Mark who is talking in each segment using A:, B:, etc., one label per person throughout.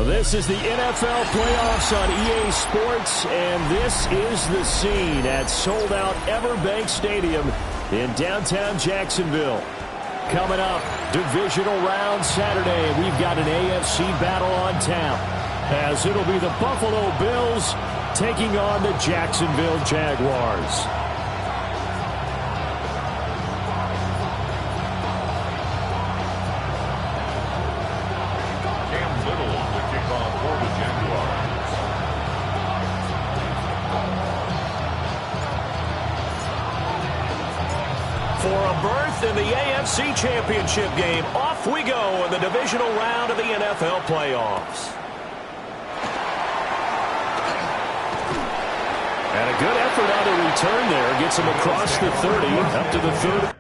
A: This is the NFL playoffs on EA Sports, and this is the scene at sold-out Everbank Stadium in downtown Jacksonville. Coming up, divisional round Saturday, we've got an AFC battle on tap, as it'll be the Buffalo Bills taking on the Jacksonville Jaguars. For a berth in the AFC Championship game, off we go in the divisional round of the NFL playoffs. And a good effort on the return there. Gets him across the 30, up to the 30.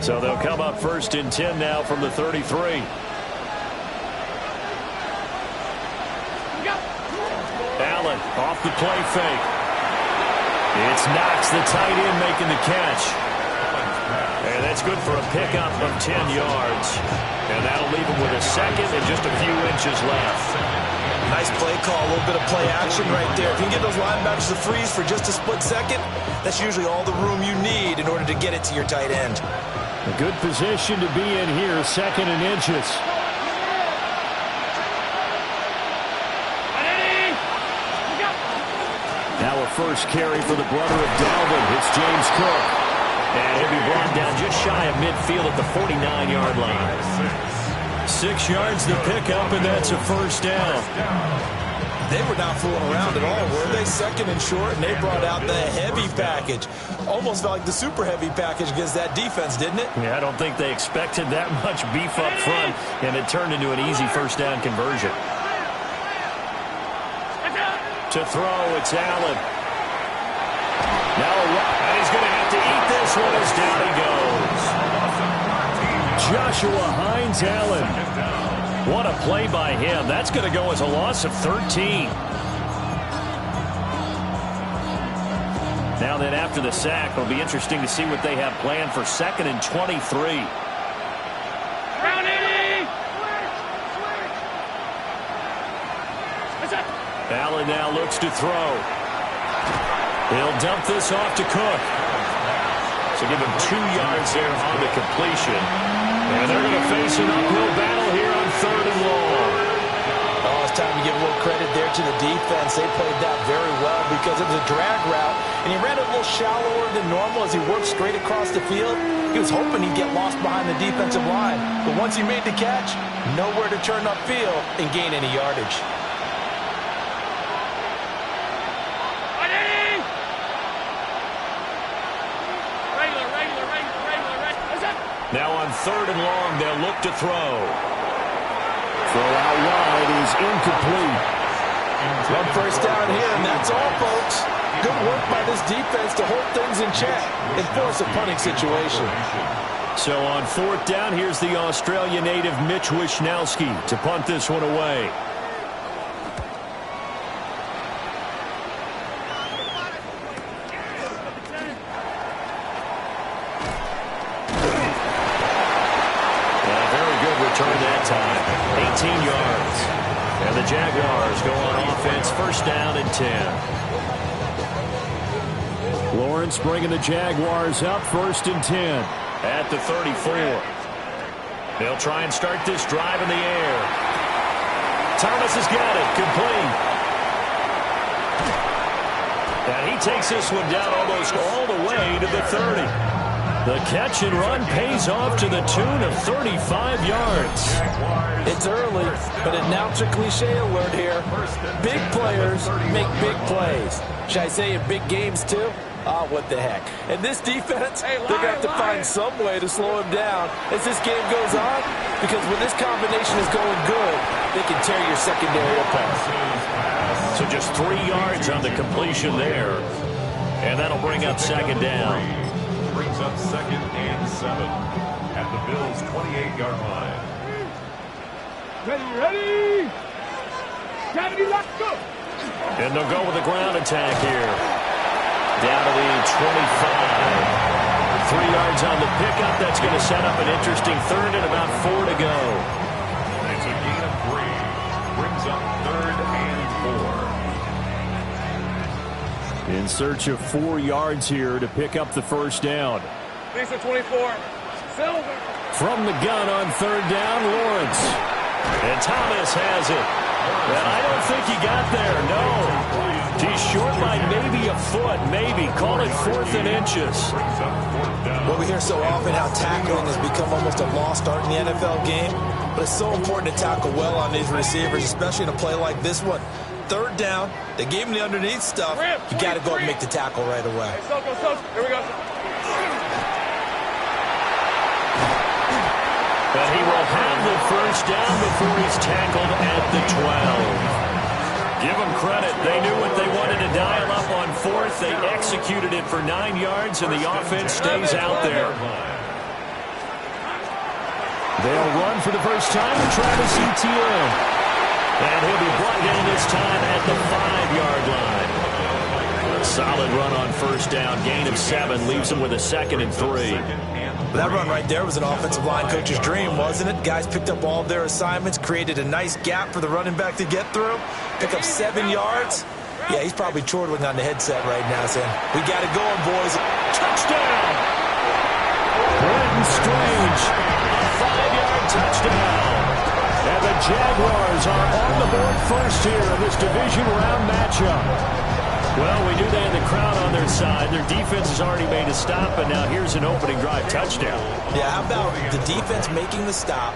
A: So they'll come up first and 10 now from the 33. Allen off the play fake. It's Knox, the tight end, making the catch. And that's good for a pickup of 10 yards. And that'll leave him with a second and just a few inches left.
B: Nice play call, a little bit of play action right there. If you can get those linebackers to freeze for just a split second, that's usually all the room you need in order to get it to your tight end.
A: A good position to be in here, second and inches. Now a first carry for the brother of Dalvin. It's James Cook. And he'll be brought down just shy of midfield at the 49-yard line. 6 yards to pick up, and that's a first down.
B: They were not fooling around at all, were they? Second and short, and they brought out the heavy package. Almost felt like the super heavy package against that defense, didn't it?
A: Yeah, I don't think they expected that much beef up front, and it turned into an easy first down conversion. To throw, it's Allen. Now and he's going to have to eat this one as down he goes. Joshua Hines Allen. What a play by him. That's going to go as a loss of 13. Now then, after the sack, it'll be interesting to see what they have planned for second and 23. Allen now looks to throw. He'll dump this off to Cook. So give him 2 yards there on the completion. And they're going to face an uphill battle here on third and long.
B: Oh, it's time to give a little credit there to the defense. They played that very well because it was a drag route, and he ran it a little shallower than normal as he worked straight across the field. He was hoping he'd get lost behind the defensive line. But once he made the catch, nowhere to turn upfield and gain any yardage.
A: Now on third and long, they'll look to throw. Throw out wide is incomplete.
B: One first down here, and that's all, folks. Good work by this defense to hold things in check and force a punting situation.
A: So on fourth down, here's the Australia native Mitch Wishnowsky to punt this one away. Return that time, 18 yards. And the Jaguars go on offense, first down and 10. Lawrence bringing the Jaguars up, first and 10 at the 34. They'll try and start this drive in the air. Thomas has got it, complete. And he takes this one down almost all the way to the 30. The catch and run pays off to the tune of 35 yards.
B: It's early, but announcer cliche alert here. Big players make big plays. Should I say in big games too? Ah, what the heck. And this defense, they're going to have to find some way to slow him down as this game goes on, because when this combination is going good, they can tear your secondary apart.
A: So just 3 yards on the completion there. And that'll bring up second down.
C: Brings up 2nd and 7 at the Bills' 28-yard line.
D: Ready? Gravity, let's go.
A: And they'll go with a ground attack here. Down to the 25. 3 yards on the pickup. That's going to set up an interesting third and about 4 to go.
C: It's a gain of 3. Brings up 3rd and 4.
A: In search of 4 yards here to pick up the first down.
D: Lisa 24. Silver.
A: From the gun on 3rd down, Lawrence. And Thomas has it. And I don't think he got there, no. He's short by maybe a foot, maybe. Call it 4th and inches.
B: Well, we hear so often how tackling has become almost a lost art in the NFL game, but it's so important to tackle well on these receivers, especially in a play like this one. 3rd down, they gave him the underneath stuff. You got to go and make the tackle right away.
D: So, here we go.
A: But he will have the first down before he's tackled at the 12. Give them credit. They knew what they wanted to dial up on 4th. They executed it for 9 yards, and the offense stays out there. They'll run for the first time to Travis Etienne. And he'll be brought in this time at the 5-yard line. A solid run on first down. Gain of 7 leaves him with a 2nd and 3.
B: That run right there was an offensive line coach's dream, wasn't it? Guys picked up all their assignments, created a nice gap for the running back to get through, pick up 7 yards. Yeah, he's probably chortling on the headset right now saying, we got it going, boys.
A: Touchdown! Brenton Strange, a 5-yard touchdown. And the Jaguars are on the board first here in this division round matchup. Well, we knew they had the crowd on their side. Their defense has already made a stop, and now here's an opening drive touchdown.
B: Yeah, how about the defense making the stop,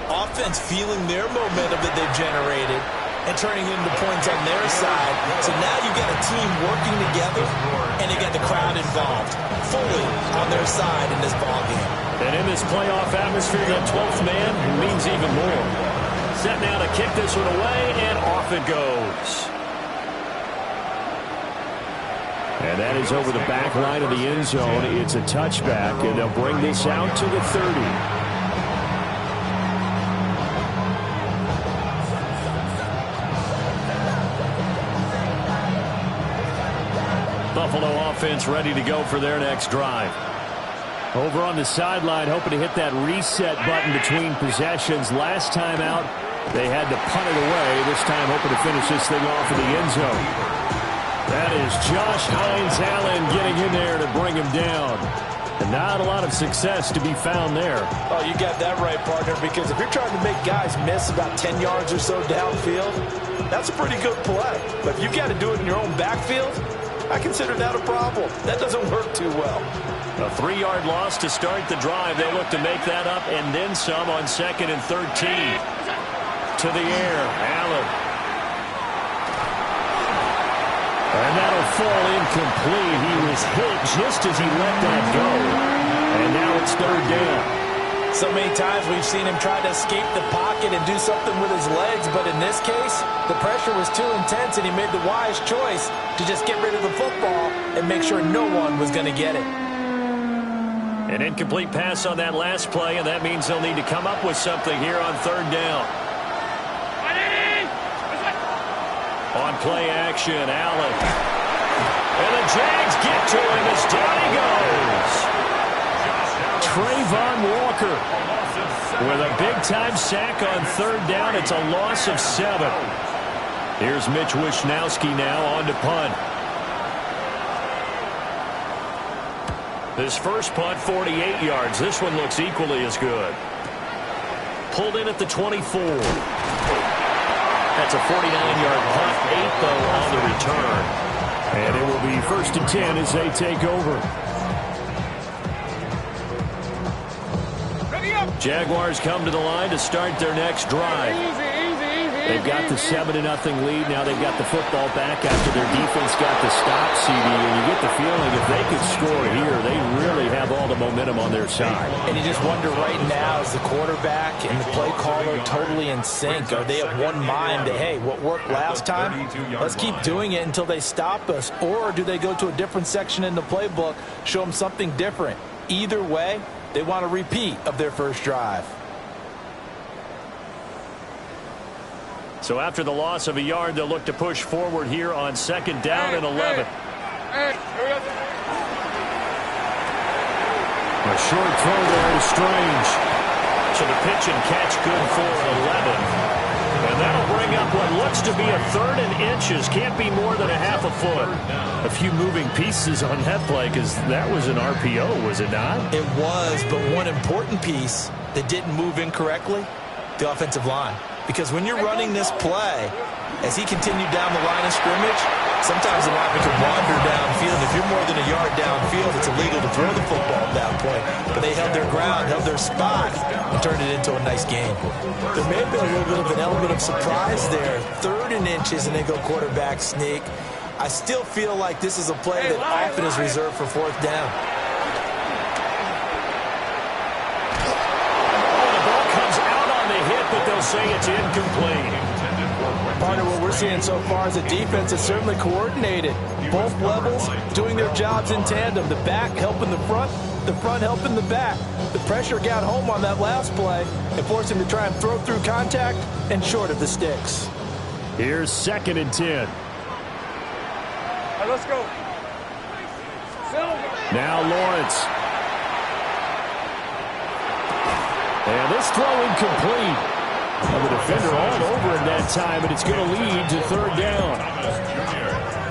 B: offense feeling their momentum that they've generated, and turning into points on their side. So now you've got a team working together, and you got the crowd involved, fully on their side in this ballgame.
A: And in this playoff atmosphere, that 12th man means even more. Set now to kick this one away, and off it goes. And that is over the back line of the end zone. It's a touchback, and they'll bring this out to the 30. Buffalo offense ready to go for their next drive. Over on the sideline, hoping to hit that reset button between possessions. Last time out, they had to punt it away. This time, hoping to finish this thing off in the end zone. That is Josh Hines-Allen getting in there to bring him down. And not a lot of success to be found there.
B: Oh, you got that right, partner, because if you're trying to make guys miss about 10 yards or so downfield, that's a pretty good play. But if you've got to do it in your own backfield, I consider that a problem. That doesn't work too well.
A: A 3-yard loss to start the drive. They'll look to make that up and then some on 2nd and 13. To the air, Allen. And that'll fall incomplete. He was hit just as he let that go. And now it's 3rd down.
B: So many times we've seen him try to escape the pocket and do something with his legs, but in this case, the pressure was too intense and he made the wise choice to just get rid of the football and make sure no one was going to get it.
A: An incomplete pass on that last play, and that means they'll need to come up with something here on 3rd down. On play action, Allen. And the Jags get to him as down he goes. Trayvon Walker with a big-time sack on 3rd down. It's a loss of 7. Here's Mitch Wishnowski now on to punt. This first punt, 48 yards. This one looks equally as good. Pulled in at the 24. That's a 49-yard punt, 8 though on the return. And it will be 1st and 10 as they take over. Jaguars come to the line to start their next drive. They've got the 7-0 lead. Now they've got the football back after their defense got the stop, CD. And you get the feeling if they could score here, they really have all the momentum on their side.
B: And you just wonder right now, is the quarterback and the play caller totally in sync? Are they of one mind that, hey, what worked last time, let's keep doing it until they stop us? Or do they go to a different section in the playbook, show them something different? Either way, they want a repeat of their first drive.
A: So after the loss of a yard, they'll look to push forward here on 2nd down and 11. A short throw there to Strange. So the pitch and catch good for 11. And that'll bring up what looks to be a 3rd and inches. Can't be more than a half a foot. A few moving pieces on that play because that was an RPO, was it not?
B: It was, but one important piece that didn't move incorrectly, the offensive line. Because when you're running this play, as he continued down the line of scrimmage, sometimes the lineman can wander downfield. If you're more than a yard downfield, it's illegal to throw the football at that point. But they held their ground, held their spot, and turned it into a nice game. There may have been a little bit of an element of surprise there. 3rd and inches, and they go quarterback sneak. I still feel like this is a play that often is reserved for 4th down.
A: But they'll say it's incomplete.
B: Part of what we're seeing so far is the defense is certainly coordinated. Both levels doing their jobs in tandem. The back helping the front helping the back. The pressure got home on that last play and forced him to try and throw through contact and short of the sticks.
A: Here's 2nd and 10.
D: Right, let's go.
A: Now Lawrence. And this throw incomplete. And the defender all over him that time, and it's going to lead to 3rd down.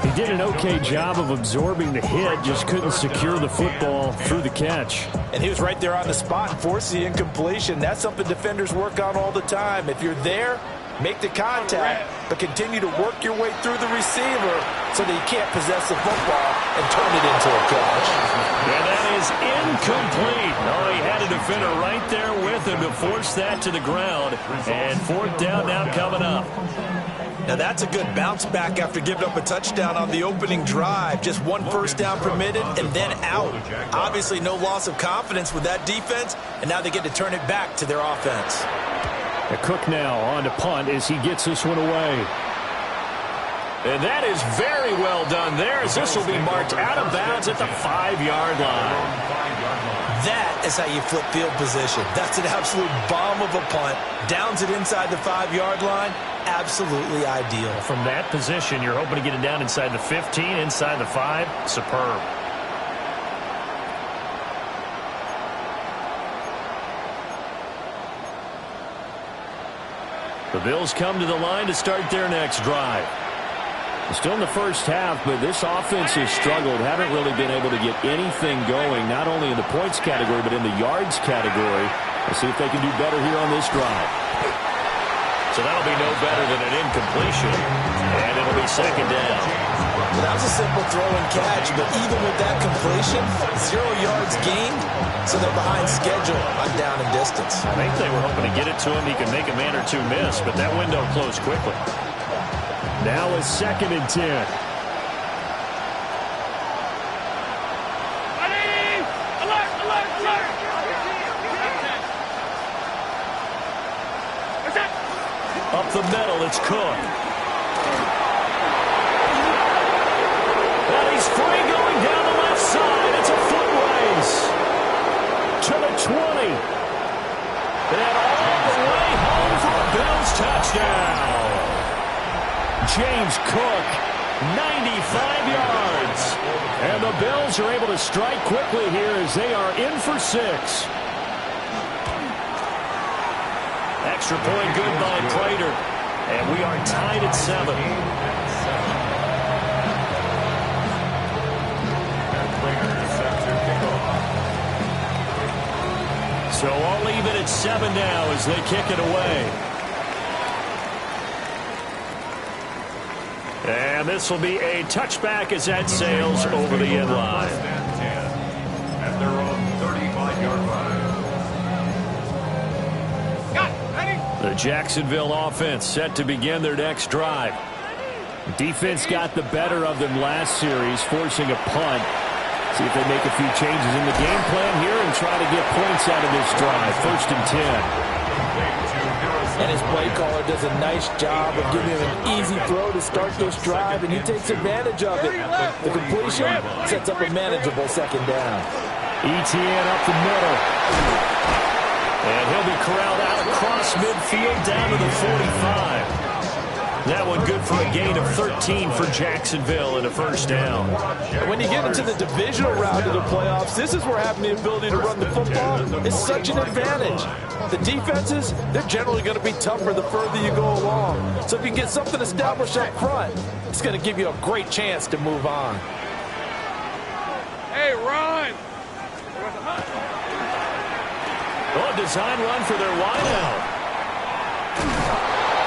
A: He did an okay job of absorbing the hit, just couldn't secure the football through the catch.
B: And he was right there on the spot and forced the incompletion. That's something defenders work on all the time. If you're there, make the contact, but continue to work your way through the receiver so that you can't possess the football and turn it into a catch.
A: And that is incomplete. Oh, he had a defender right there with him to force that to the ground. And 4th down now coming up.
B: Now that's a good bounce back after giving up a touchdown on the opening drive. Just 1 first down permitted and then out. Obviously no loss of confidence with that defense, and now they get to turn it back to their offense.
A: Cook now on to punt as he gets this one away. And that is very well done there, as this will be marked out of bounds at the 5-yard line.
B: That is how you flip field position. That's an absolute bomb of a punt. Downs it inside the 5-yard line. Absolutely ideal.
A: From that position, you're hoping to get it down inside the 15, inside the 5. Superb. The Bills come to the line to start their next drive. Still in the first half, but this offense has struggled. Haven't really been able to get anything going, not only in the points category, but in the yards category. Let's see if they can do better here on this drive. So that'll be no better than an incompletion, and it'll be 2nd down.
B: Well, that was a simple throw and catch, but even with that completion, 0 yards gained, so they're behind schedule on down and distance.
A: I think they were hoping to get it to him. He could make a man or two miss, but that window closed quickly. Now it's 2nd and 10. Up the middle, it's Cook. And he's free going down the left side. It's a foot race to the 20. And all the way home for a Bills touchdown. James Cook, 95 yards. And the Bills are able to strike quickly here as they are in for 6. Extra point good by Prater. And we are tied at 7. So I'll leave it at 7 now as they kick it away. And this will be a touchback as that sails over the end line.
C: At their own 35-yard line.
A: The Jacksonville offense set to begin their next drive. Defense got the better of them last series, forcing a punt. See if they make a few changes in the game plan here and try to get points out of this drive. 1st and 10.
B: And his play caller does a nice job of giving him an easy throw to start this drive, and he takes advantage of it. The completion sets up a manageable 2nd down.
A: Etienne up the middle. And he'll be corralled out across midfield down to the 45. That one good for a gain of 13 for Jacksonville and a 1st down.
B: When you get into the divisional round of the playoffs, this is where having the ability to run the football is such an advantage. The defenses, they're generally going to be tougher the further you go along. So if you can get something established up front, it's going to give you a great chance to move on.
D: Hey, run!
A: Oh, design run for their wideout.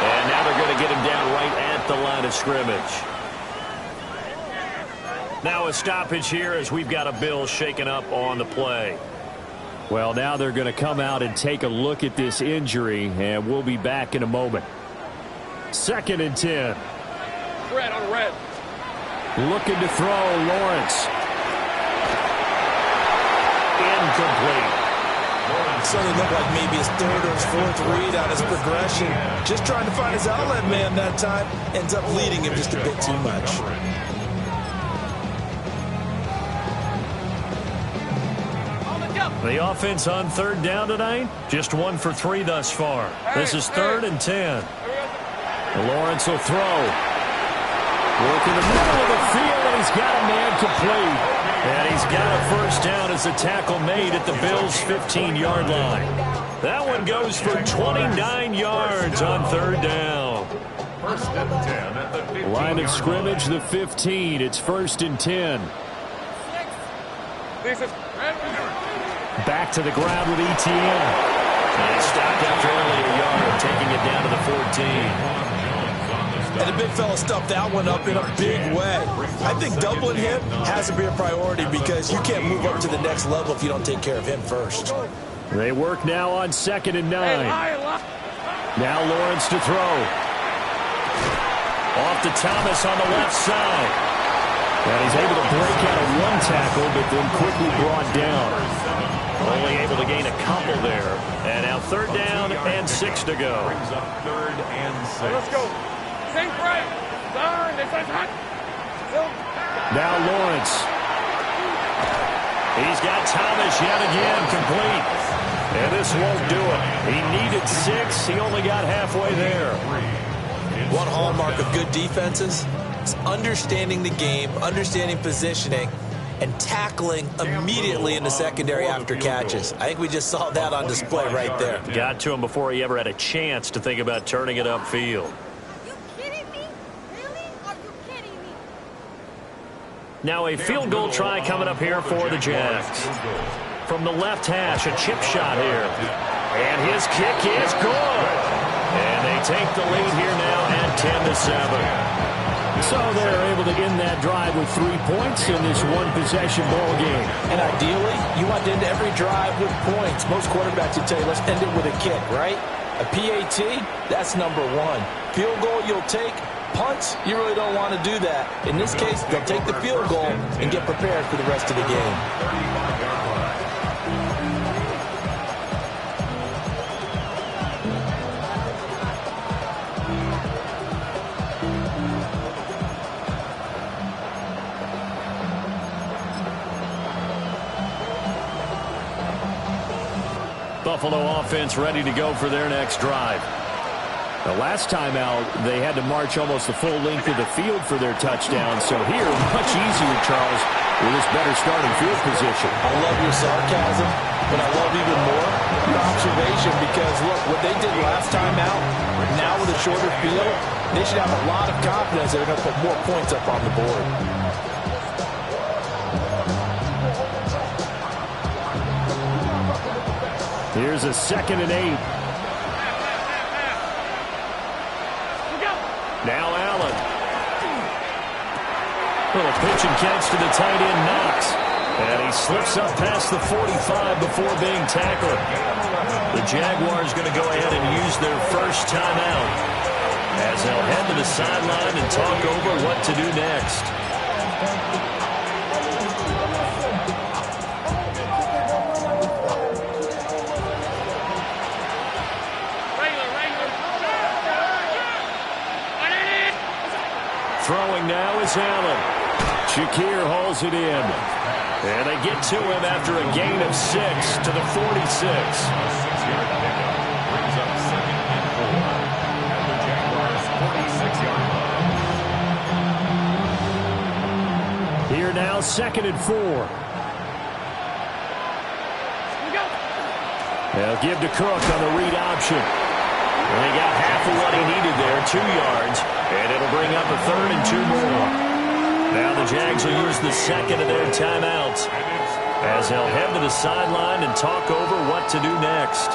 A: And now they're going to get him down right at the line of scrimmage. Now a stoppage here as we've got a Bill shaken up on the play. Well, now they're going to come out and take a look at this injury, and we'll be back in a moment. 2nd and 10.
D: Red on red.
A: Looking to throw, Lawrence. Incomplete.
B: Certainly looked like maybe his 3rd or his 4th read on his progression. Just trying to find his outlet man that time. Ends up leading him just a bit too much.
A: The offense on 3rd down tonight, just 1 for 3 thus far. This is 3rd and 10. Lawrence will throw. Work in the middle of the field, and he's got a man complete. And he's got a 1st down as the tackle made at the Bills' 15-yard line. That one goes for 29 yards on 3rd down.
C: 1st and 10 at the 15.
A: Line of scrimmage, the 15. It's 1st and 10. Back to the ground with Etienne. And stopped after only a yard, taking it down to the 14.
B: And the big fella stuffed that one up in a big way. I think doubling him has to be a priority because you can't move up to the next level if you don't take care of him first.
A: They work now on 2nd and 9. Now Lawrence to throw. Off to Thomas on the left side. And he's able to break out of 1 tackle, but then quickly brought down. Only able to gain a couple there. And now 3rd down and 6 to go.
C: Brings up 3rd and 6.
D: Let's go. Same right.
A: Now Lawrence. He's got Thomas yet again complete. And this won't do it. He needed 6. He only got halfway there.
B: One hallmark of good defenses is understanding the game, understanding positioning, and tackling immediately in the secondary after catches. I think we just saw that on display right there.
A: Got to him before he ever had a chance to think about turning it upfield. Now a field goal try coming up here for the Jags. From the left hash, a chip shot here. And his kick is good. And they take the lead here now at 10-7. So they're able to end that drive with 3 points in this one-possession ball game.
B: And ideally, you want to end every drive with points. Most quarterbacks would tell you, let's end it with a kick, right? A PAT, that's number 1. Field goal you'll take. Punts, you really don't want to do that. In this case, they'll take the field goal and get prepared for the rest of the game.
A: Buffalo offense ready to go for their next drive. The last time out, they had to march almost the full length of the field for their touchdown. So here, much easier, Charles, with this better starting field position.
B: I love your sarcasm, but I love even more your observation because, look, what they did last time out, now with a shorter field, they should have a lot of confidence that they're going to put more points up on the board.
A: Here's a 2nd and 8. Now Allen. Little pitch and catch to the tight end, Knox. And he slips up past the 45 before being tackled. The Jaguars going to go ahead and use their first timeout as they'll head to the sideline and talk over what to do next. Throwing now is Allen. Shakir hauls it in. And they get to him after a gain of 6 to the 46.
C: A 6-yard pickup brings up 2nd and 4 at the Jaguars' 46-yard line.
A: Here now, 2nd and 4. They'll give to Cook on the read option. And they got half of what he needed there, 2 yards. And it'll bring up a 3rd and 2 more. Now the Jags will use the second of their timeouts as they'll head to the sideline and talk over what to do next.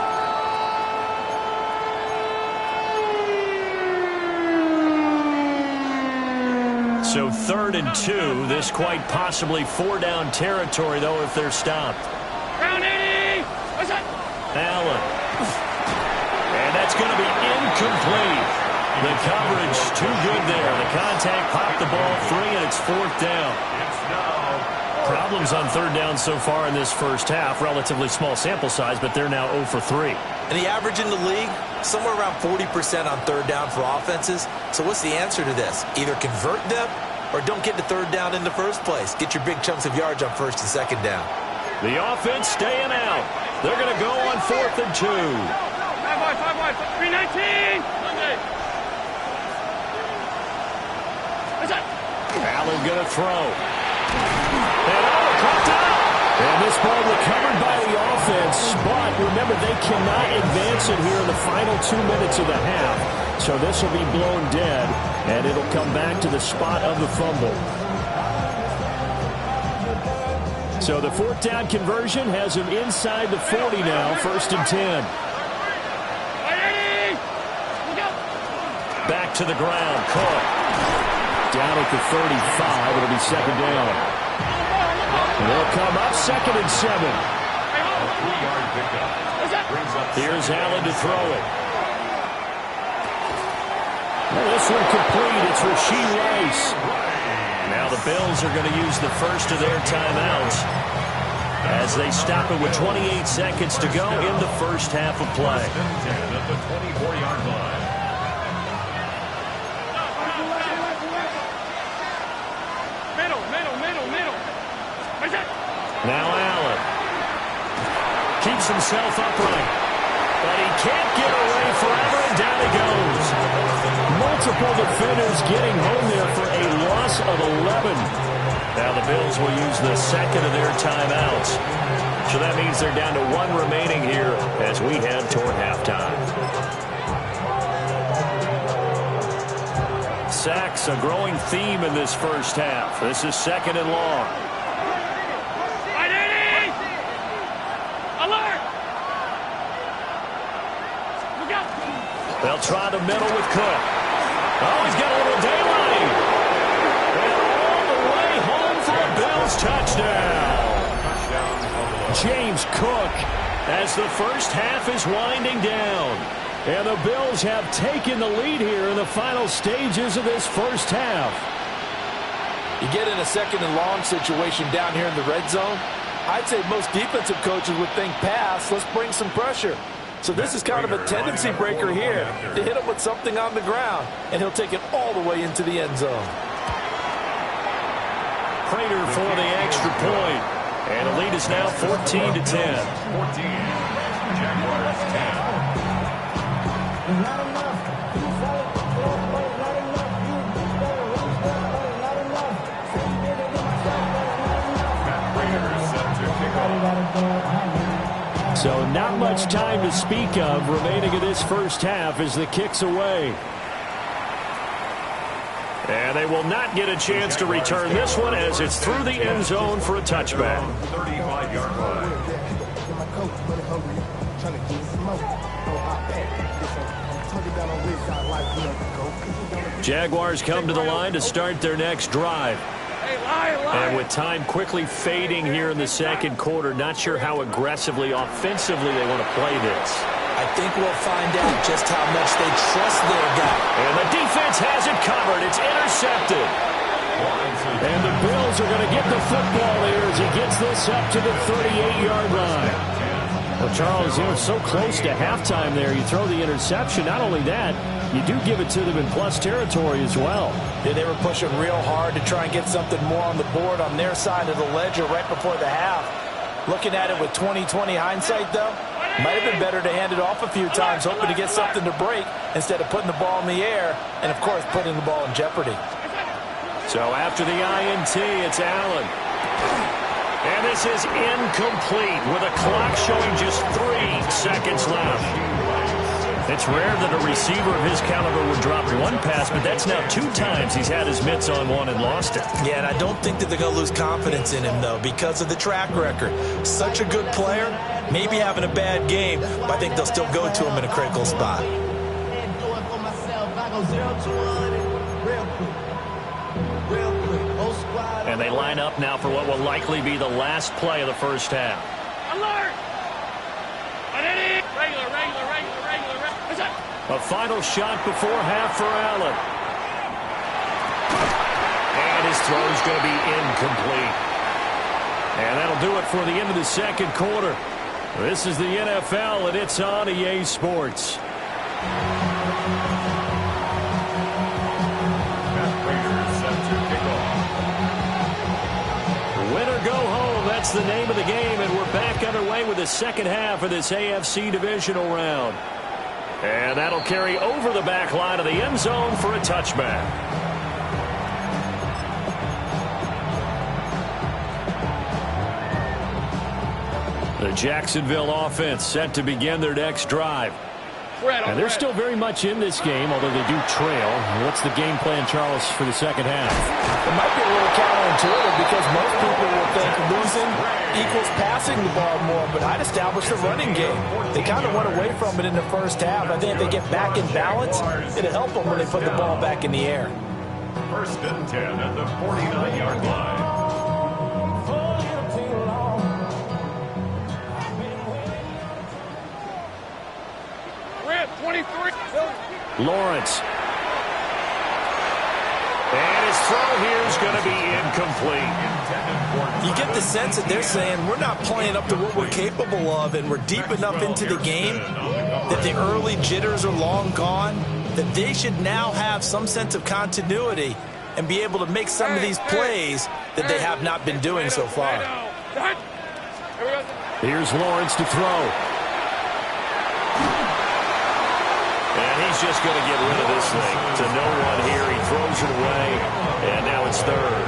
A: So 3rd and 2. This quite possibly 4-down territory, though, if they're stopped.
D: Round 80. What's that?
A: Allen. And that's going to be incomplete. The coverage too good there. The contact popped the ball free, and it's 4th down. Problems on 3rd down so far in this first half. Relatively small sample size, but they're now 0 for 3.
B: And the average in the league, somewhere around 40% on 3rd down for offenses. So what's the answer to this? Either convert them or don't get to 3rd down in the first place. Get your big chunks of yards on 1st and 2nd down.
A: The offense staying out. They're going to go on 4th and 2.
D: 5 wide, 319.
A: Allen going to throw. And caught out. And this ball recovered by the offense. But remember, they cannot advance it here in the final 2 minutes of the half. So this will be blown dead, and it'll come back to the spot of the fumble. So the 4th down conversion has him inside the 40 now, 1st and 10. Back to the ground, Cook. Down at the 35, it'll be 2nd down. And they'll come up 2nd and 7.
C: A 3-yard pickup brings up.
A: Here's Allen to throw it. Well, this one complete. It's Rashee Rice. Now the Bills are going to use the first of their timeouts as they stop it with 28 seconds to go in the first half of play.
C: 1st and 10 at the 24-yard line.
A: Now Allen keeps himself upright, but he can't get away forever, and down he goes. Multiple defenders getting home there for a loss of 11. Now the Bills will use the second of their timeouts. So that means they're down to 1 remaining here as we head toward halftime. Sacks, a growing theme in this first half. This is 2nd and long. They'll try the middle with Cook. Oh, he's got a little daylight. And all the way home for a Bills touchdown. James Cook as the first half is winding down. And the Bills have taken the lead here in the final stages of this first half.
B: You get in a 2nd and long situation down here in the red zone. I'd say most defensive coaches would think pass. Let's bring some pressure. So this is kind of a tendency breaker here to hit him with something on the ground, and he'll take it all the way into the end zone.
A: Prater for the extra point, and the lead is now 14 to 10. 14.
C: Jaguars 10.
A: So not much time to speak of remaining in this first half as the kick's away. And they will not get a chance to return this one as it's through the end zone for a touchback.
C: 35-yard line.
A: Jaguars come to the line to start their next drive. And with time quickly fading here in the second quarter, not sure how aggressively, offensively they want to play this.
B: I think we'll find out just how much they trust their guy.
A: And the defense has it covered. It's intercepted. And the Bills are going to get the football here as he gets this up to the 38-yard line. Well, Charles, it's so close to halftime there. You throw the interception. Not only that, you do give it to them in plus territory as well.
B: Yeah, they were pushing real hard to try and get something more on the board on their side of the ledger right before the half. Looking at it with 20/20 hindsight, though, might have been better to hand it off a few times, hoping to get something to break instead of putting the ball in the air and, of course, putting the ball in jeopardy.
A: So after the INT, it's Allen. And this is incomplete with a clock showing just 3 seconds left. It's rare that a receiver of his caliber would drop one pass, but that's now 2 times he's had his mitts on one and lost it.
B: Yeah, and I don't think that they're going to lose confidence in him, though, because of the track record. Such a good player, maybe having a bad game, but I think they'll still go to him in a critical spot.
A: And they line up now for what will likely be the last play of the first half.
D: Alert! Regular.
A: A final shot before half for Allen. And his throw is going to be incomplete. And that'll do it for the end of the second quarter. This is the NFL, and it's on EA Sports. Win or go home, that's the name of the game, and we're back underway with the second half of this AFC divisional round. And that'll carry over the back line of the end zone for a touchback. The Jacksonville offense set to begin their next drive. And they're still very much in this game, although they do trail. What's the game plan, Charles, for the second half?
B: It might be a little counterintuitive because most people will think losing equals passing the ball more, but I'd establish the running game. They kind of went away from it in the first half. I think if they get back in balance, it'll help them when they put the ball back in the air.
C: 1st and 10 at the 49-yard line.
A: Lawrence. And his throw here is going to be incomplete.
B: You get the sense that they're saying we're not playing up to what we're capable of, and we're deep enough into the game that the early jitters are long gone, that they should now have some sense of continuity and be able to make some of these plays that they have not been doing so far.
A: Here's Lawrence to throw. And he's just going to get rid of this thing to no one here. He throws it away, and now it's 3rd.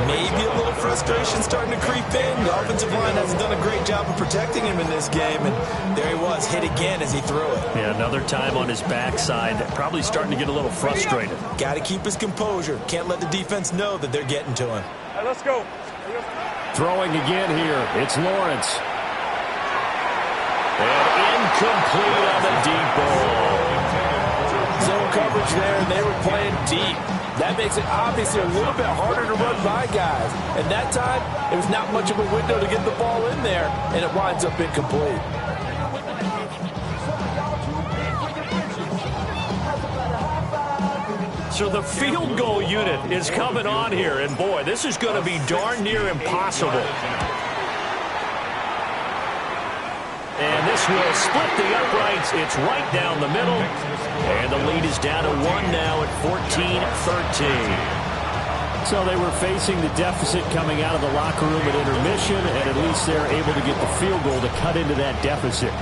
B: Maybe a little frustration starting to creep in. The offensive line hasn't done a great job of protecting him in this game, and there he was, hit again as he threw it.
A: Yeah, another time on his backside, probably starting to get a little frustrated.
B: Got to keep his composure. Can't let the defense know that they're getting to him.
D: Right, let's go.
A: Throwing again here, it's Lawrence. And incomplete on the deep ball.
B: Zone coverage there, and they were playing deep. That makes it obviously a little bit harder to run by guys. And that time, it was not much of a window to get the ball in there, and it winds up incomplete.
A: So the field goal unit is coming on here, and boy, this is going to be darn near impossible. And this will split the uprights. It's right down the middle. And the lead is down to 1 now at 14-13. So they were facing the deficit coming out of the locker room at intermission, and at least they're able to get the field goal to cut into that deficit.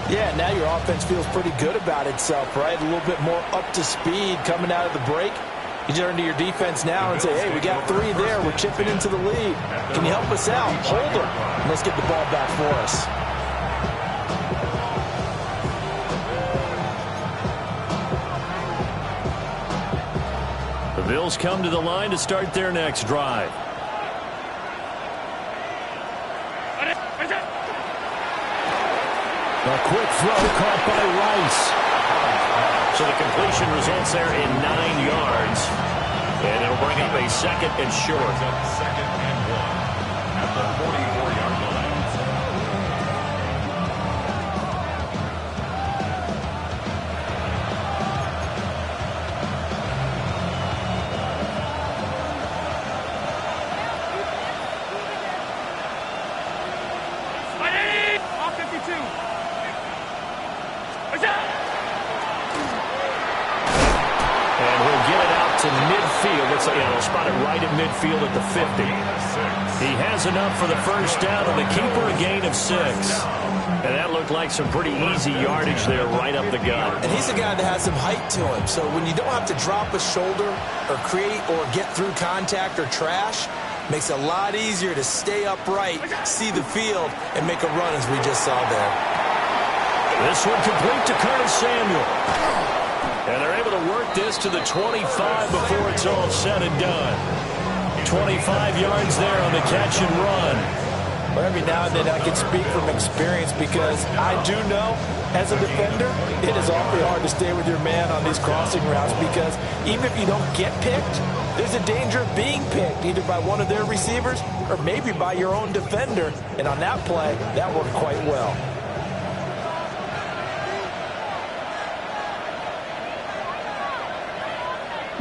B: Yeah, now your offense feels pretty good about itself, right? A little bit more up to speed coming out of the break. You turn to your defense now and say, hey, we got 3 there. We're chipping into the lead. Can you help us out? Hold them. And let's get the ball back for us.
A: The Bills come to the line to start their next drive. A quick throw caught by Rice. So the completion results there in 9 yards. And it'll bring up a second and short.
C: Second and 1 at the 44-yard line.
D: All 52. What's up?
A: And he'll get it out to midfield. Looks like he'll spot it right at midfield at the 50. He has enough for the first down, and the keeper a gain of 6. And that looked like some pretty easy yardage there right up the gut.
B: And he's a guy that has some height to him. So when you don't have to drop a shoulder or create or get through contact or trash, makes it a lot easier to stay upright, see the field, and make a run as we just saw there.
A: This one complete to Curtis Samuel. And they're able to work this to the 25 before it's all said and done. 25 yards there on the catch and run.
B: But every now and then I can speak from experience because I do know, as a defender, it is awfully hard to stay with your man on these crossing routes because even if you don't get picked, there's a danger of being picked either by one of their receivers or maybe by your own defender. And on that play, that worked quite well.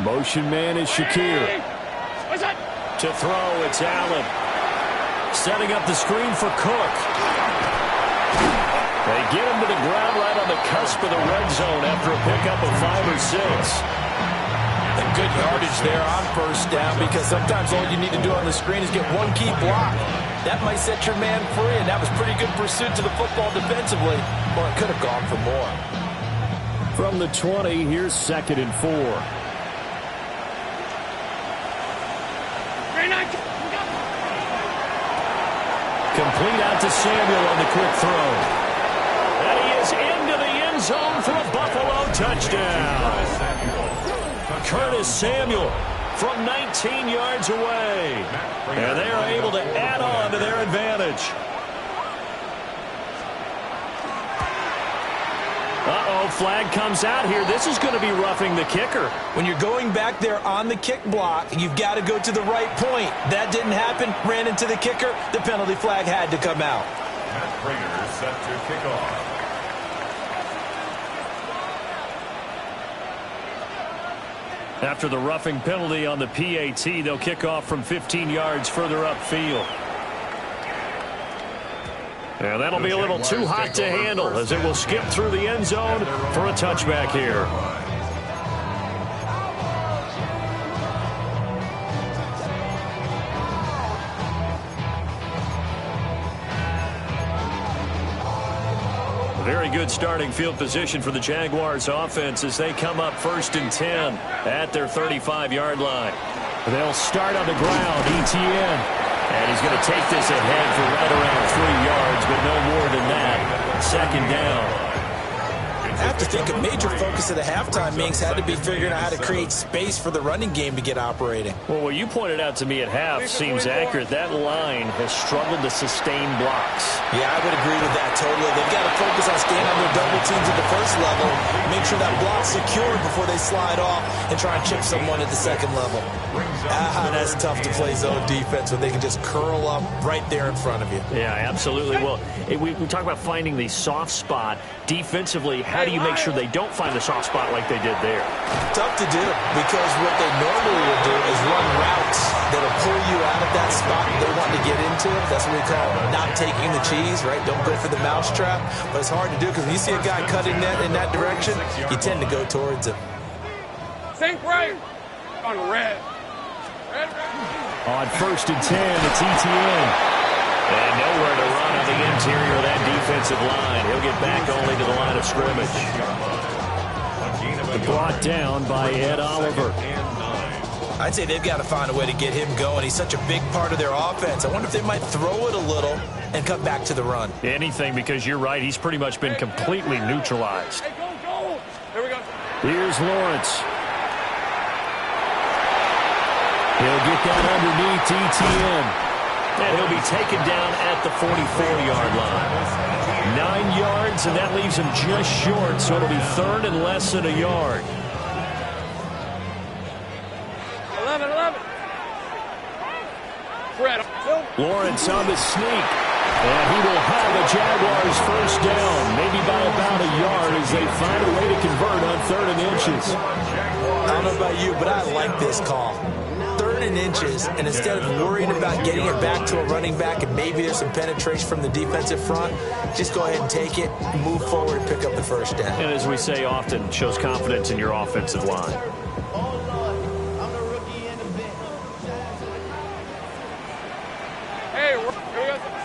A: Motion man is Shakir.
D: What's up?
A: To throw, it's Allen. Setting up the screen for Cook. They get him to the ground right on the cusp of the red zone after a pickup of 5 or 6.
B: And good yardage there on first down because sometimes all you need to do on the screen is get one key block. That might set your man free, and that was pretty good pursuit to the football defensively. Well, it could have gone for more.
A: From the 20, here's 2nd and 4. Complete out to Samuel on the quick throw. And he is into the end zone for a Buffalo touchdown. Curtis Samuel from 19 yards away. And they are able to add on to their advantage. Uh-oh, flag comes out here. This is going to be roughing the kicker.
B: When you're going back there on the kick block, you've got to go to the right point. That didn't happen. Ran into the kicker. The penalty flag had to come out.
C: Matt Prater set to kick off.
A: After the roughing penalty on the PAT, they'll kick off from 15 yards further upfield. And that'll be a little too hot to handle as it will skip through the end zone for a touchback here. Very good starting field position for the Jaguars offense as they come up 1st and 10 at their 35-yard line. They'll start on the ground, Etienne. And he's going to take this ahead for right around 3 yards, but no more than that. 2nd down.
B: I have to think a major focus of the halftime meetings had to be figuring out how to create space for the running game to get operating.
A: Well, what you pointed out to me at half seems accurate. That line has struggled to sustain blocks.
B: Yeah, I would agree with that totally. They've got to focus on staying on their double teams at the first level, make sure that block's secured before they slide off and try and chip someone at the second level. That's tough to play zone defense when they can just curl up right there in front of you.
A: Yeah, absolutely. Well, we talk about finding the soft spot. Defensively, how do you make sure they don't find the soft spot like they did there?
B: Tough to do because what they normally will do is run routes that'll pull you out of that spot they want to get into. That's what we call not taking the cheese, right? Don't go for the mousetrap. But it's hard to do because when you see a guy cutting net in that direction, you tend to go towards him.
D: Think right on red.
A: On 1st and 10, it's Etienne. And nowhere to run on the interior of that defensive line. He'll get back only to the line of scrimmage. Brought down by Ed Oliver.
B: I'd say they've got to find a way to get him going. He's such a big part of their offense. I wonder if they might throw it a little and come back to the run.
A: Anything, because you're right. He's pretty much been completely neutralized.
D: Hey, go. Here we go.
A: Here's Lawrence. He'll get that underneath Etienne. And he'll be taken down at the 44-yard line. 9 yards, and that leaves him just short, so it'll be 3rd and less than a yard.
D: 11.
A: Lawrence on the sneak. And he will have the Jaguars first down, maybe by about a yard as they find a way to convert on 3rd and inches.
B: I don't know about you, but I like this call. 3rd and inches, and instead of worrying about getting it back to a running back and maybe there's some penetration from the defensive front, just go ahead and take it, move forward, and pick up the first down.
A: And as we say often, shows confidence in your offensive line.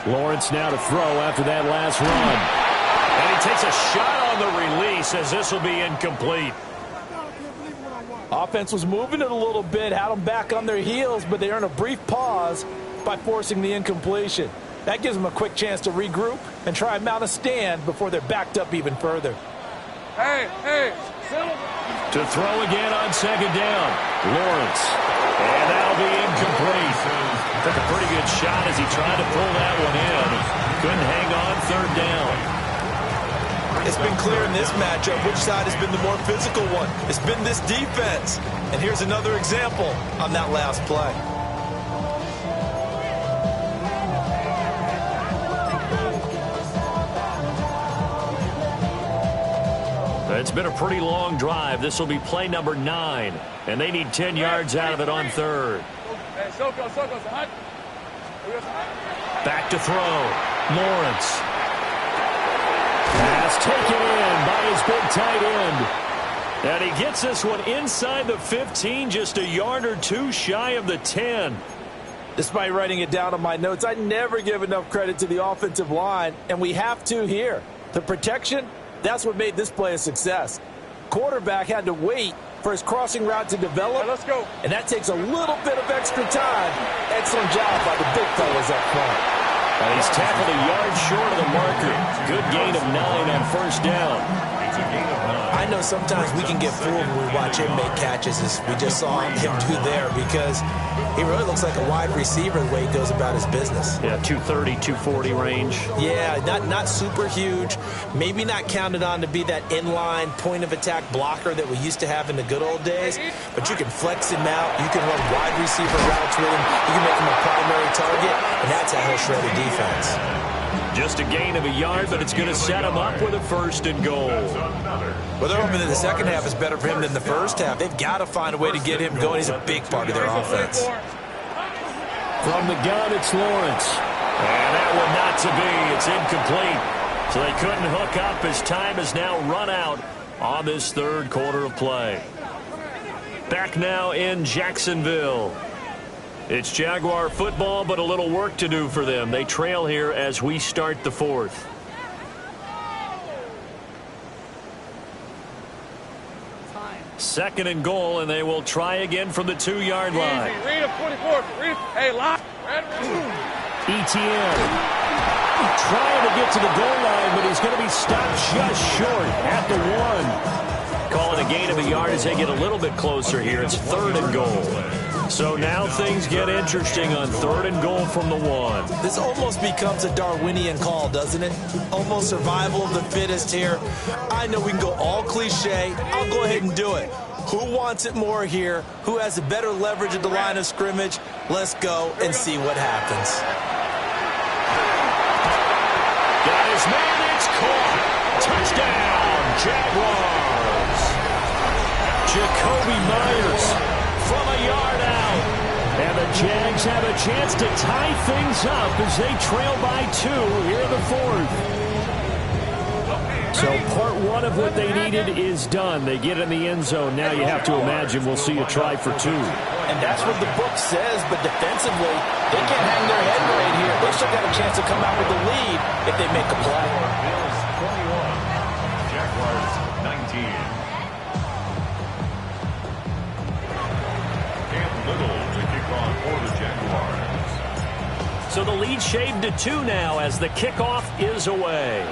A: Lawrence now to throw after that last run. And he takes a shot on the release as this will be incomplete.
B: Offense was moving it a little bit, had them back on their heels, but they earned a brief pause by forcing the incompletion. That gives them a quick chance to regroup and try and mount a stand before they're backed up even further.
D: Hey,
A: to throw again on 2nd down. Lawrence. And that'll be incomplete. Took a pretty good shot as he tried to pull that one in. Couldn't hang on 3rd down.
B: It's been clear in this matchup which side has been the more physical one. It's been this defense. And here's another example on that last play.
A: It's been a pretty long drive. This will be play number 9. And they need 10 yards out of it on 3rd. Back to throw. Lawrence. Pass taken in by his big tight end. And he gets this one inside the 15, just a yard or two shy of the 10.
B: Despite writing it down on my notes, I never give enough credit to the offensive line, and we have to here. The protection, that's what made this play a success. Quarterback had to wait for his crossing route to develop.
D: Let's go.
B: And that takes a little bit of extra time. Excellent job by the big fellas up front.
A: And he's tackled a yard short of the marker. Good gain of 9 on 1st down.
B: I know sometimes we can get fooled when we watch him make catches, as we just saw him do there, because he really looks like a wide receiver the way he goes about his business.
A: Yeah, 230, 240 range.
B: Yeah, not super huge. Maybe not counted on to be that inline point-of-attack blocker that we used to have in the good old days, but you can flex him out. You can run wide receiver routes with him. You can make him a primary target, and that's how he'll shred a defense.
A: Just a gain of a yard, but it's going to set him up with a 1st and goal.
B: Well, they're hoping that the second half is better for him than the first half. They've got to find a way to get him going. He's a big part of their offense.
A: From the gun, it's Lawrence. And that one not to be. It's incomplete. So they couldn't hook up as time has now run out on this 3rd quarter of play. Back now in Jacksonville. It's Jaguar football, but a little work to do for them. They trail here as we start the 4th. Second and goal, and they will try again from the 2-yard line.
D: Easy. Read him, 24. Read him. Hey, lock.
A: ETN trying to get to the goal line, but he's going to be stopped just short at the 1. Calling a gain of a yard as they get a little bit closer here. It's 3rd and goal. So now things get interesting on 3rd and goal from the 1.
B: This almost becomes a Darwinian call, doesn't it? Almost survival of the fittest here. I know we can go all cliche. I'll go ahead and do it. Who wants it more here? Who has a better leverage at the line of scrimmage? Let's go and see what happens.
A: Got his man, it's caught. Touchdown, Jaguars. Jacoby Myers from a yard out. And the Jags have a chance to tie things up as they trail by 2 here in the 4th. So part 1 of what they needed is done. They get in the end zone. Now you have to imagine we'll see a try for 2.
B: And that's what the book says, but defensively, they can't hang their head right here. They still got a chance to come out with the lead if they make a play.
C: Bills 21, Jaguars 19. Cam Little to kick off for the Jaguars.
A: So the lead shaved to 2 now as the kickoff is away.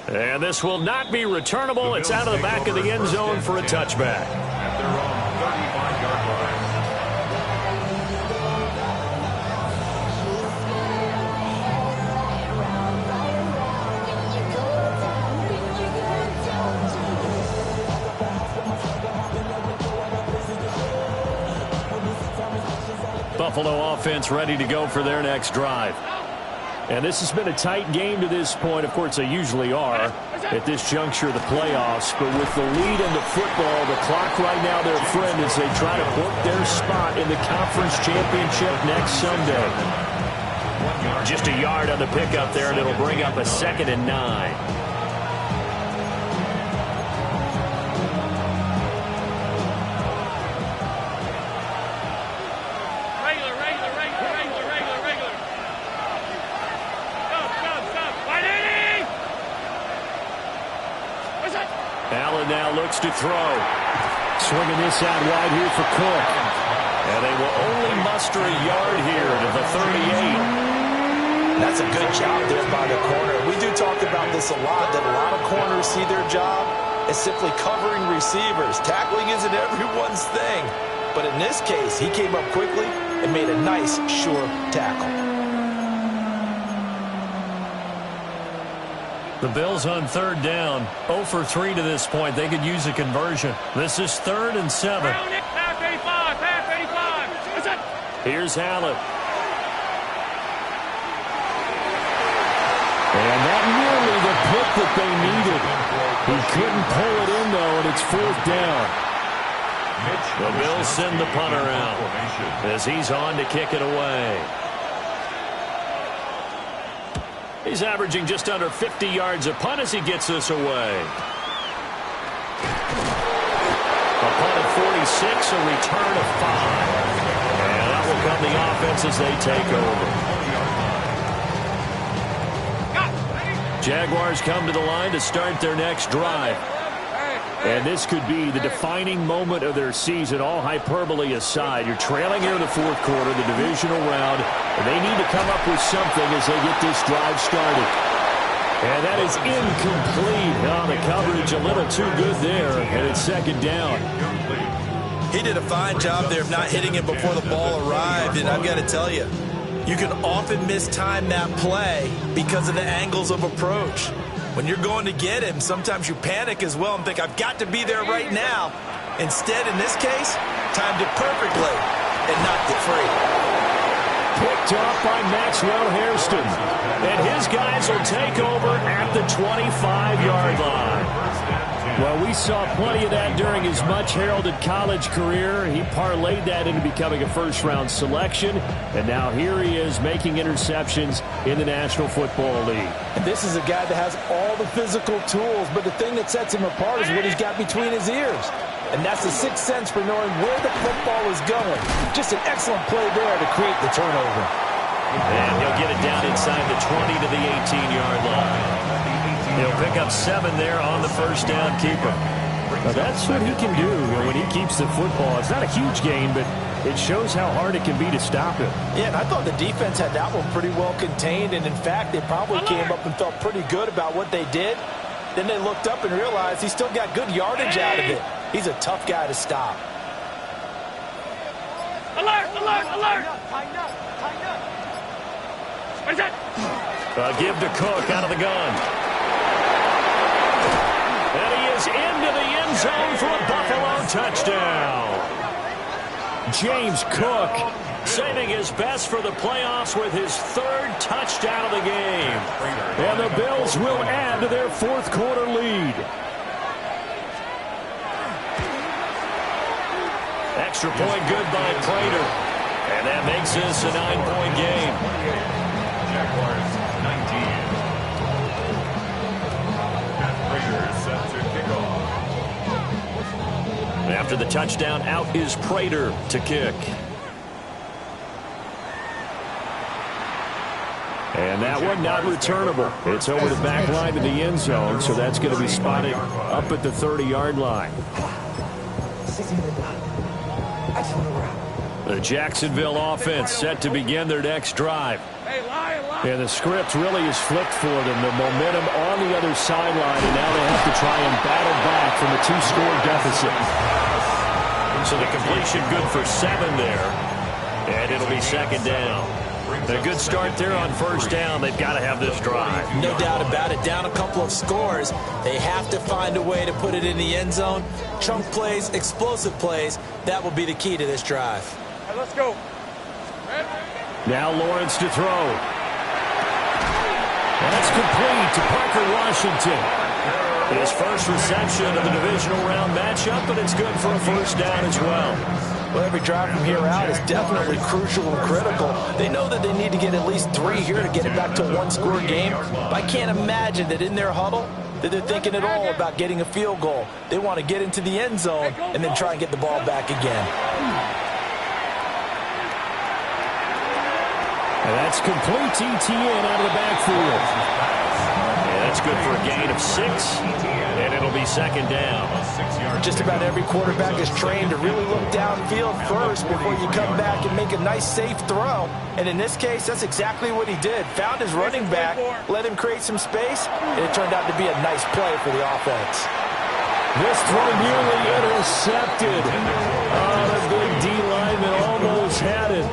A: And this will not be returnable. It's out of the back of the end zone for a touchback.
C: At their own 35-yard line.
A: Buffalo offense ready to go for their next drive. And this has been a tight game to this point. Of course, they usually are at this juncture of the playoffs. But with the lead in the football, the clock right now their friend as they try to book their spot in the conference championship next Sunday. Just a yard on the pickup there, and it'll bring up a 2nd and 9. Allen now looks to throw. Swinging this out wide here for Cook. And they will only muster a yard here to the 38.
B: That's a good job there by the corner. We do talk about this a lot, that a lot of corners see their job as simply covering receivers. Tackling isn't everyone's thing. But in this case, he came up quickly and made a nice, sure tackle.
A: The Bills on 3rd down. 0 for 3 to this point. They could use a conversion. This is 3rd and 7.
D: Pass 85, pass 85. That's it.
A: Here's Allen. And that nearly the pick that they needed. He couldn't pull it in, though, and it's 4th down. The Bills send the punter out as he's on to kick it away. He's averaging just under 50 yards a punt as he gets this away. A punt of 46, a return of 5. And that will come the offense as they take over. Jaguars come to the line to start their next drive. And this could be the defining moment of their season, all hyperbole aside. You're trailing here in the 4th quarter, the divisional round, and they need to come up with something as they get this drive started. And that is incomplete. Oh, the coverage a little too good there, and it's 2nd down.
B: He did a fine job there of not hitting it before the ball arrived, and I've got to tell you, you can often mistime that play because of the angles of approach. When you're going to get him, sometimes you panic as well and think, I've got to be there right now. Instead, in this case, timed it perfectly and knocked it free.
A: Picked off by Maxwell Hairston. And his guys will take over at the 25-yard line. Well, we saw plenty of that during his much-heralded college career. He parlayed that into becoming a first-round selection. And now here he is making interceptions in the National Football League.
B: And this is a guy that has all the physical tools, but the thing that sets him apart is what he's got between his ears. And that's the sixth sense for knowing where the football is going. Just an excellent play there to create the turnover.
A: And he'll get it down inside the 20 to the 18-yard line. He'll pick up 7 there on the first down keeper. Now that's what he can do when he keeps the football. It's not a huge gain, but it shows how hard it can be to stop him.
B: Yeah, and I thought the defense had that one pretty well contained, and in fact, they probably came up and felt pretty good about what they did. Then they looked up and realized he still got good yardage out of it. He's a tough guy to stop.
D: Alert, alert, alert! Tighten up, tighten up. What is that?
A: Give to Cook out of the gun. And he is into the end zone for a Buffalo touchdown. James Cook saving his best for the playoffs with his 3rd touchdown of the game. And the Bills will add to their 4th quarter lead. Extra point good by Prater. And that makes this a 9-point game.
C: Jaguars 19.
A: After the touchdown, out is Prater to kick. And that one not returnable. It's over the back line to the end zone, so that's going to be spotted up at the 30-yard line. The Jacksonville offense set to begin their next drive. And the script really is flipped for them. The momentum on the other sideline, and now they have to try and battle back from a 2-score deficit. So the completion good for 7 there. And it'll be 2nd down. A good start there on 1st down. They've got to have this drive.
B: No doubt about it. Down a couple of scores. They have to find a way to put it in the end zone. Chunk plays, explosive plays. That will be the key to this drive.
D: Right, let's go.
A: Now Lawrence to throw. That's complete to Parker Washington. His first reception of the divisional round matchup, but it's good for a first down as well.
B: Well, every drive from here out is definitely crucial and critical. They know that they need to get at least 3 here to get it back to a one-score game. But I can't imagine that in their huddle that they're thinking at all about getting a field goal. They want to get into the end zone and then try and get the ball back again.
A: And that's complete to Etienne out of the backfield. That's good for a gain of 6, and it'll be second down.
B: Just about every quarterback is trained to really look downfield first before you come back and make a nice, safe throw. And in this case, that's exactly what he did. Found his running back, let him create some space, and it turned out to be a nice play for the offense.
A: This throw nearly intercepted. The big D lineman almost had it,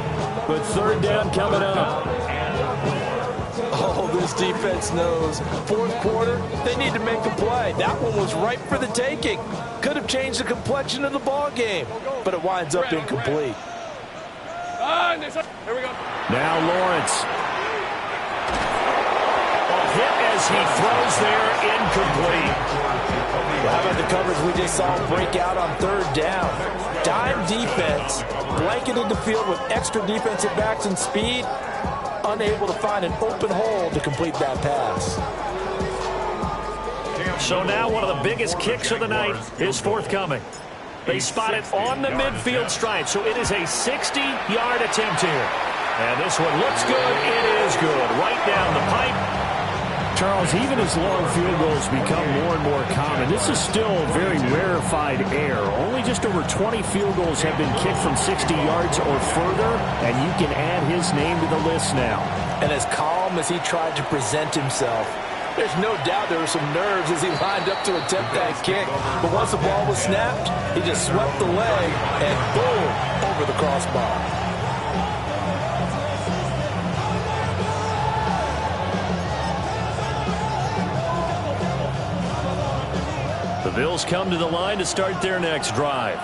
A: but third down coming up.
B: Oh, this defense knows. Fourth quarter, they need to make a play. That one was ripe for the taking. Could have changed the complexion of the ball game, but it winds up incomplete.
D: Here we go.
A: Now Lawrence. A hit as he throws there, incomplete.
B: Well, how about the coverage we just saw break out on third down? Dime defense, blanketed the field with extra defensive backs and speed, unable to find an open hole to complete that pass.
A: So now one of the biggest kicks of the night is forthcoming. They spot it on the midfield stripe, so it is a 60-yard attempt here. And this one looks good. It is good. Right down the pipe. Charles, even as long field goals become more and more common, this is still a very rarefied air. Only just over 20 field goals have been kicked from 60 yards or further, and you can add his name to the list now.
B: And as calm as he tried to present himself, there's no doubt there were some nerves as he lined up to attempt that kick. But once the ball was snapped, he just swept the leg and boom, over the crossbar.
A: The Bills come to the line to start their next drive.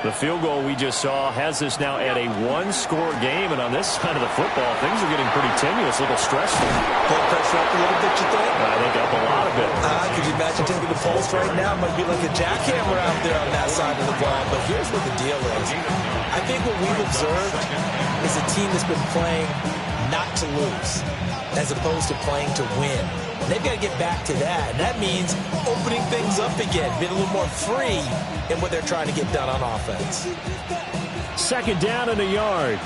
A: The field goal we just saw has us now at a one-score game, and on this side of the football, things are getting pretty tenuous, a little stressful.
B: Blood pressure up a little bit, you think?
A: I think up a lot of it.
B: Could you imagine taking the pulse right now? It might be like a jackhammer out there on that side of the ball. But here's what the deal is. I think what we've observed is a team that's been playing not to lose, as opposed to playing to win. They've got to get back to that. And that means opening things up again, being a little more free in what they're trying to get done on offense.
A: Second down and a yard.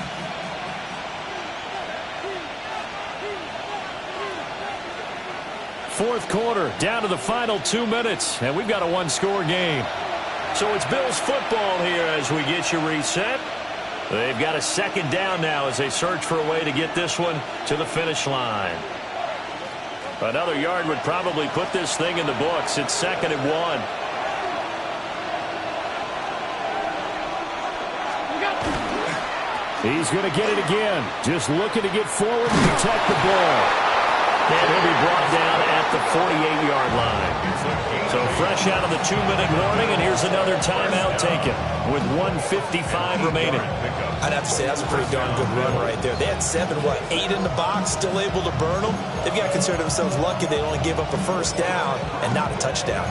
A: Fourth quarter, down to the final 2 minutes, and we've got a one-score game. So it's Bills football here as we get you reset. They've got a second down now as they search for a way to get this one to the finish line. Another yard would probably put this thing in the books. It's 2nd and 1. He's going to get it again. Just looking to get forward and protect the ball. And he'll be brought down at the 48-yard line. So fresh out of the 2-minute warning, and here's another timeout taken with 1:55 remaining.
B: I'd have to say that's a pretty darn good run right there. They had 8 in the box, still able to burn them. They've got to consider themselves lucky they only gave up a first down and not a touchdown.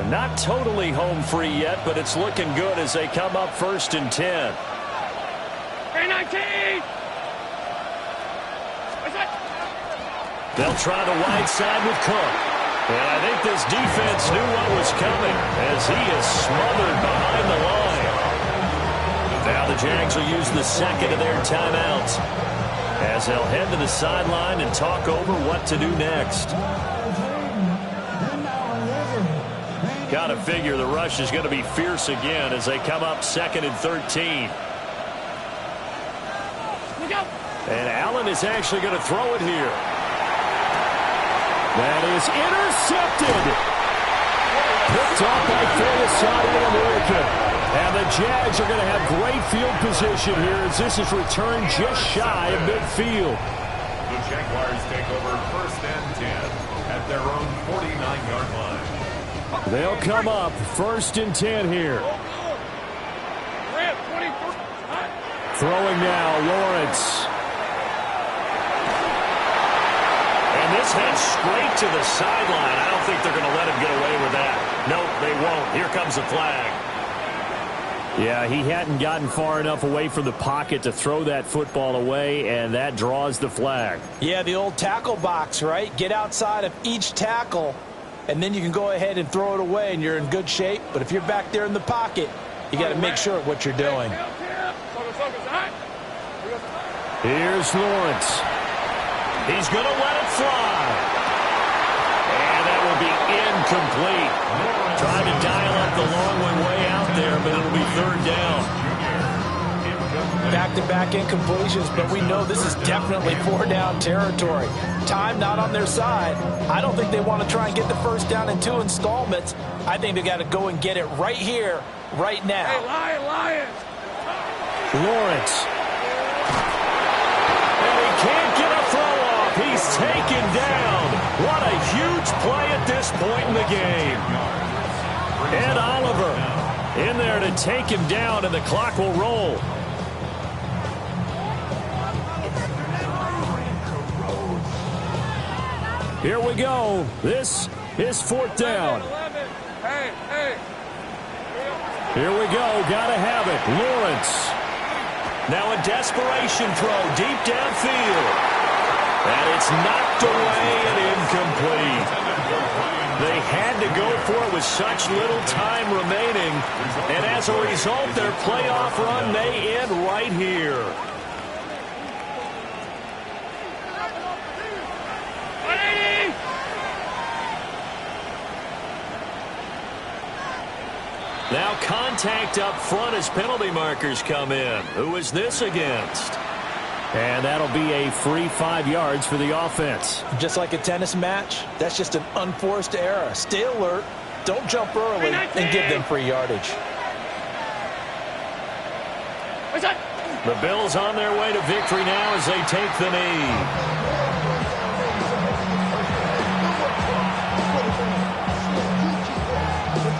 A: Not totally home free yet, but it's looking good as they come up 1st and 10.
D: 19!
A: They'll try the wide side with Cook. And I think this defense knew what was coming as he is smothered behind the line. Now the Jags will use the second of their timeouts as they'll head to the sideline and talk over what to do next. Got to figure the rush is going to be fierce again as they come up 2nd and 13. And Allen is actually going to throw it here. That is intercepted. Picked off by Philisade American. And the Jags are going to have great field position here as this is returned just shy of midfield.
C: The Jaguars take over 1st and 10 at their own 49-yard line.
A: They'll come up 1st and 10 here.
D: Rip, 23.
A: Throwing now, Lawrence.
E: And this heads straight to the sideline. I don't think they're going to let him get away with that. Nope, they won't. Here comes the flag.
A: Yeah, he hadn't gotten far enough away from the pocket to throw that football away, and that draws the flag.
B: Yeah, the old tackle box, right? Get outside of each tackle, and then you can go ahead and throw it away, and you're in good shape. But if you're back there in the pocket, you got to make sure of what you're doing.
A: Here's Lawrence.
E: He's going to let it fly. And that will be incomplete. Trying to dial up the long way out there, but it'll be third down.
B: Back-to-back incompletions, but we know this is definitely four-down territory. Time not on their side. I don't think they want to try and get the first down in 2 installments. I think they got to go and get it right here, right now.
D: Hey, Lions!
A: Lawrence.
E: And he can't get a throw off. He's taken down. What a huge play at this point in the game.
A: Ed Oliver in there to take him down, and the clock will roll. Here we go. This is fourth down. Here we go. Got to have it. Lawrence.
E: Now a desperation throw deep downfield. And it's knocked away and incomplete. They had to go for it with such little time remaining. And as a result, their playoff run may end right here. Now contact up front as penalty markers come in. Who is this against?
A: And that'll be a free 5 yards for the offense.
B: Just like a tennis match, that's just an unforced error. Stay alert, don't jump early, and give them free yardage.
E: The Bills on their way to victory now as they take the knee.